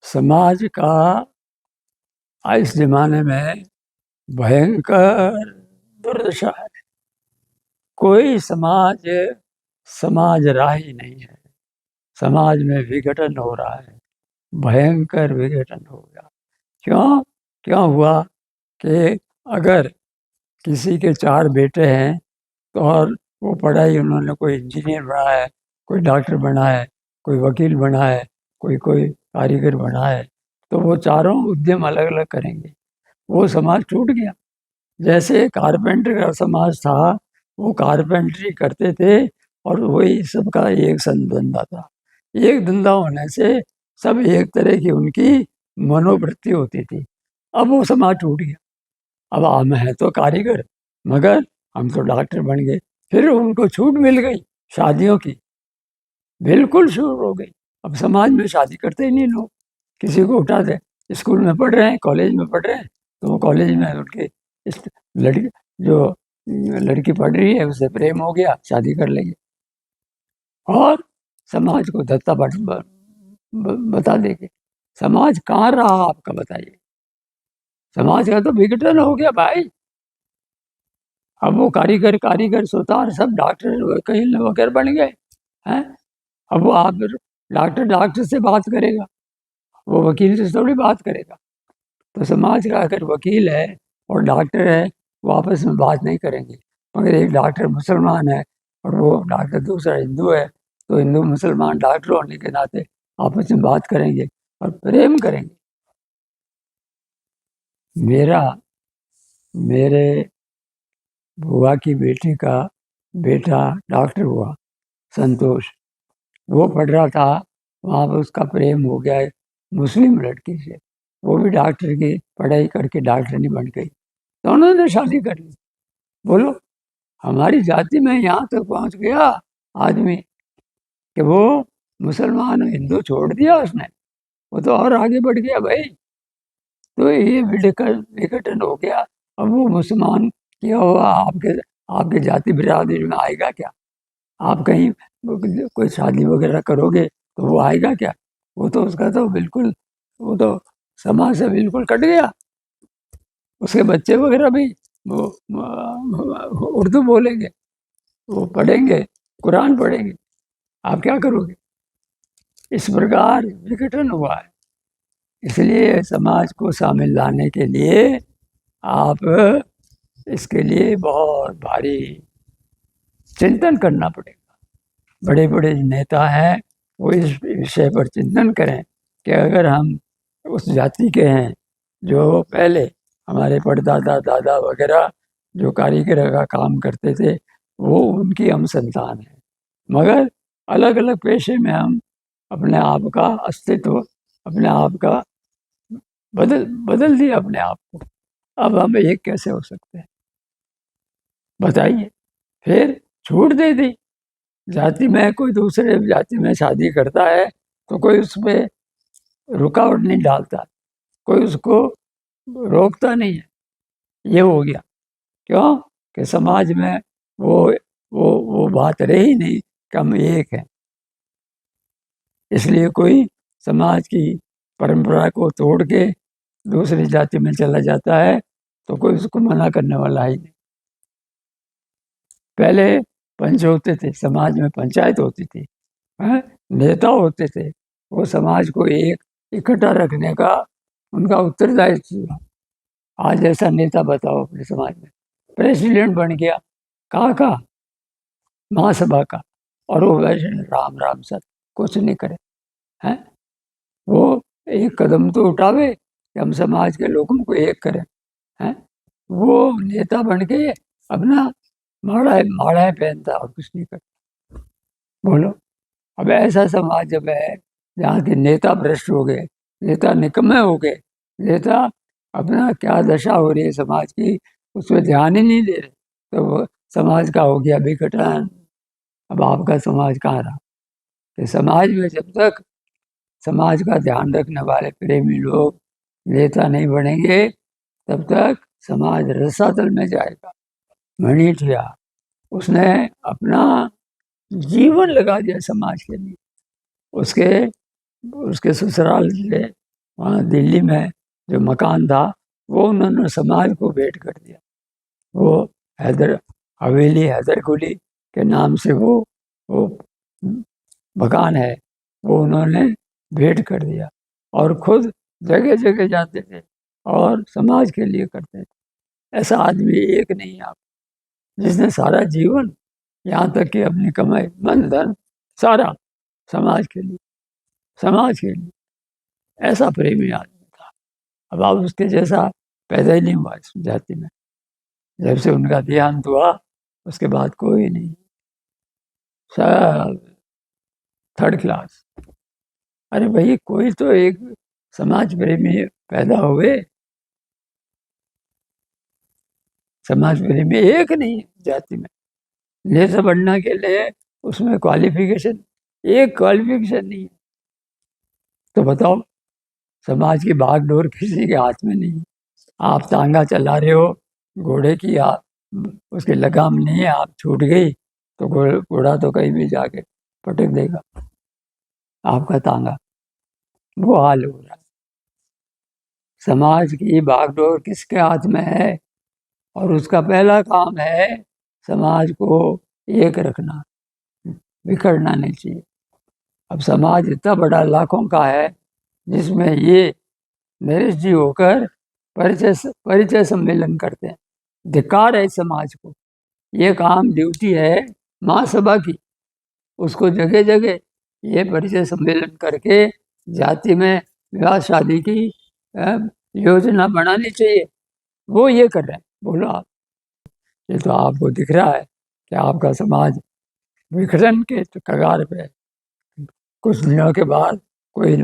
समाज का इस जमाने में भयंकर दुर्दशा है। कोई समाज राही नहीं है। समाज में विघटन हो रहा है, भयंकर विघटन हो गया। क्यों क्यों हुआ कि अगर किसी के 4 बेटे हैं तो और वो पढ़ाई उन्होंने कोई इंजीनियर बना है, कोई डॉक्टर बना है, कोई वकील बना है, कोई कोई कारीगर बना है, तो वो चारों उद्यम अलग अलग करेंगे। वो समाज टूट गया। जैसे कारपेंटर का समाज था, वो कारपेंटरी करते थे और वही सबका एक सन धंधा था। एक धंधा होने से सब एक तरह की उनकी मनोवृत्ति होती थी। अब वो समाज टूट गया। अब हम हैं तो कारीगर, मगर हम तो डॉक्टर बन गए। फिर उनको छूट मिल गई शादियों की, बिल्कुल छूट हो गई। अब समाज में शादी करते ही नहीं लोग। किसी को उठा दे, स्कूल में पढ़ रहे हैं, कॉलेज में पढ़ रहे हैं, तो वो कॉलेज में उनके इस लड़की जो लड़की पढ़ रही है उससे प्रेम हो गया, शादी कर लेंगे और समाज को दत्ता बता देंगे। समाज कहाँ रहा आपका, बताइए। समाज का तो विघटन हो गया भाई। अब वो कारीगर सुतार सब डॉक्टर वकील वगैरह बन गए हैं। अब वो आप डॉक्टर से बात करेगा, वो वकील से थोड़ी बात करेगा। तो समाज का अगर वकील है और डॉक्टर है, वो आपस में बात नहीं करेंगे। मगर एक डॉक्टर मुसलमान है और वो डॉक्टर दूसरा हिंदू है, तो हिंदू मुसलमान डॉक्टर होने के नाते आपस में बात करेंगे और प्रेम करेंगे। मेरा मेरे बुआ की बेटी का बेटा डॉक्टर हुआ, संतोष। वो पढ़ रहा था, वहाँ पर उसका प्रेम हो गया एक मुस्लिम लड़की से। वो भी डॉक्टर की पढ़ाई करके डॉक्टर नहीं बन गई, तो उन्होंने शादी कर ली। बोलो, हमारी जाति में यहाँ तक पहुँच गया आदमी कि वो मुसलमान हिंदू छोड़ दिया उसने, वो तो और आगे बढ़ गया भाई। तो ये विघटन हो गया। अब वो मुसलमान क्या हुआ, आपके आपके जाति बिरादरी में आएगा क्या? आप कहीं कोई शादी वगैरह करोगे तो वो आएगा क्या? वो तो उसका तो बिल्कुल, वो तो समाज से बिल्कुल कट गया। उसके बच्चे वगैरह भी वो उर्दू बोलेंगे, वो पढ़ेंगे, कुरान पढ़ेंगे। आप क्या करोगे? इस प्रकार विघटन हुआ है। इसलिए समाज को शामिल लाने के लिए आप इसके लिए बहुत भारी चिंतन करना पड़ेगा। बड़े बड़े नेता हैं, वो इस विषय पर चिंतन करें कि अगर हम उस जाति के हैं जो पहले हमारे परदादा दादा वगैरह जो कारीगर का काम करते थे, वो उनकी हम संतान हैं, मगर अलग अलग पेशे में हम अपने आप का अस्तित्व, अपने आप का बदल बदल दिया अपने आप को। अब हम एक कैसे हो सकते हैं, बताइए। फिर छूट दे दी। जाति में कोई दूसरे जाति में शादी करता है तो कोई उसमें रुकावट नहीं डालता, कोई उसको रोकता नहीं है। ये हो गया। क्यों? कि समाज में वो वो बात रही नहीं कि हम एक हैं। इसलिए कोई समाज की परंपरा को तोड़ के दूसरी जाति में चला जाता है तो कोई उसको मना करने वाला ही नहीं। पहले पंच होते थे, समाज में पंचायत होती थी, हैं? नेता होते थे, वो समाज को एक इकट्ठा रखने का उनका उत्तरदायित्व था। आज ऐसा नेता बताओ अपने समाज में? प्रेसिडेंट बन गया, कहाँ का? महासभा का। और वो वैसे राम राम सर कुछ नहीं करे हैं। वो एक कदम तो उठावे कि हम समाज के लोगों को एक करें, हैं? वो नेता बन के अपना माड़ा पहनता और कुछ नहीं करता। बोलो, अब ऐसा समाज जब है जहाँ के नेता भ्रष्ट हो गए, नेता निकम्मे हो गए, नेता अपना क्या दशा हो रही है समाज की उस पर ध्यान ही नहीं दे रहे, तो वो समाज का हो गया विघटन। अब आपका समाज कहाँ रहा? कि समाज में जब तक समाज का ध्यान रखने वाले प्रेमी लोग नेता नहीं बनेंगे, तब तक समाज रसातल में जाएगा। मणिठिया, उसने अपना जीवन लगा दिया समाज के लिए। उसके उसके ससुराल से वहाँ दिल्ली में जो मकान था वो उन्होंने समाज को भेंट कर दिया। वो हैदर हवेली हैदर कुली के नाम से वो मकान है, वो उन्होंने भेंट कर दिया और खुद जगह जगह जाते थे और समाज के लिए करते थे। ऐसा आदमी एक नहीं आप, जिसने सारा जीवन यहाँ तक कि अपनी कमाई मन धन सारा समाज के लिए, समाज के लिए, ऐसा प्रेमी आदमी था। अब आप उसके जैसा पैदा ही नहीं हुआ इस जाति में। जब से उनका देहांत हुआ उसके बाद कोई नहीं, सब थर्ड क्लास। अरे भाई कोई तो एक समाज प्रेमी पैदा हुए, समाज प्रेमी एक नहीं है जाति में। लेखा बढ़ना के लिए उसमें क्वालिफिकेशन, एक क्वालिफिकेशन नहीं है। तो बताओ, समाज की भागडोर किसी के हाथ में नहीं है। आप तांगा चला रहे हो घोड़े की, आप उसकी लगाम नहीं है, आप छूट गई तो घोड़ा तो कहीं भी जाके पटक देगा आपका तांगा। वो हाल हो रहा है। समाज की भागडोर किसके हाथ में है? और उसका पहला काम है समाज को एक रखना, बिखरना नहीं चाहिए। अब समाज इतना बड़ा लाखों का है जिसमें ये नरेश जी होकर परिचय सम्मेलन करते हैं। धिक्कार है इस समाज को। ये काम ड्यूटी है महासभा की, उसको जगह जगह ये परिचय सम्मेलन करके जाति में विवाह शादी की योजना बनानी चाहिए। वो ये कर रहे हैं। बोलो आप, ये तो आपको दिख रहा है कि आपका समाज विघटन के कगार पे है। कुछ दिनों के बाद कोई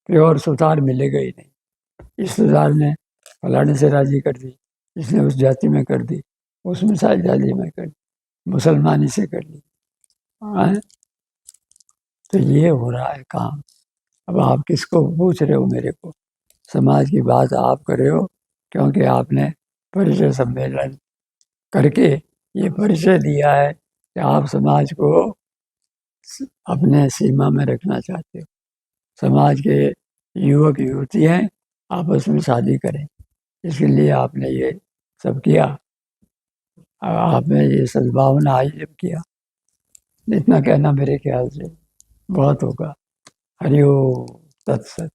प्योर सुधार मिलेगा ही नहीं। इस सुधार ने फलाने से राजी कर दी, इसने उस जाति में कर दी, उस मिसाइल जाति में कर दी, मुसलमानी से कर दी। तो ये हो रहा है काम। अब आप किसको पूछ रहे हो? मेरे को समाज की बात आप कर रहे हो क्योंकि आपने परिचय सम्मेलन करके ये परिचय दिया है कि आप समाज को अपने सीमा में रखना चाहते हो। समाज के युवक युवतियाँ आपस में शादी करें, इसके लिए आपने ये सब किया। आपने ये सद्भावना आई जब किया। इतना कहना मेरे ख्याल से बहुत होगा। हरिओम तत्सत।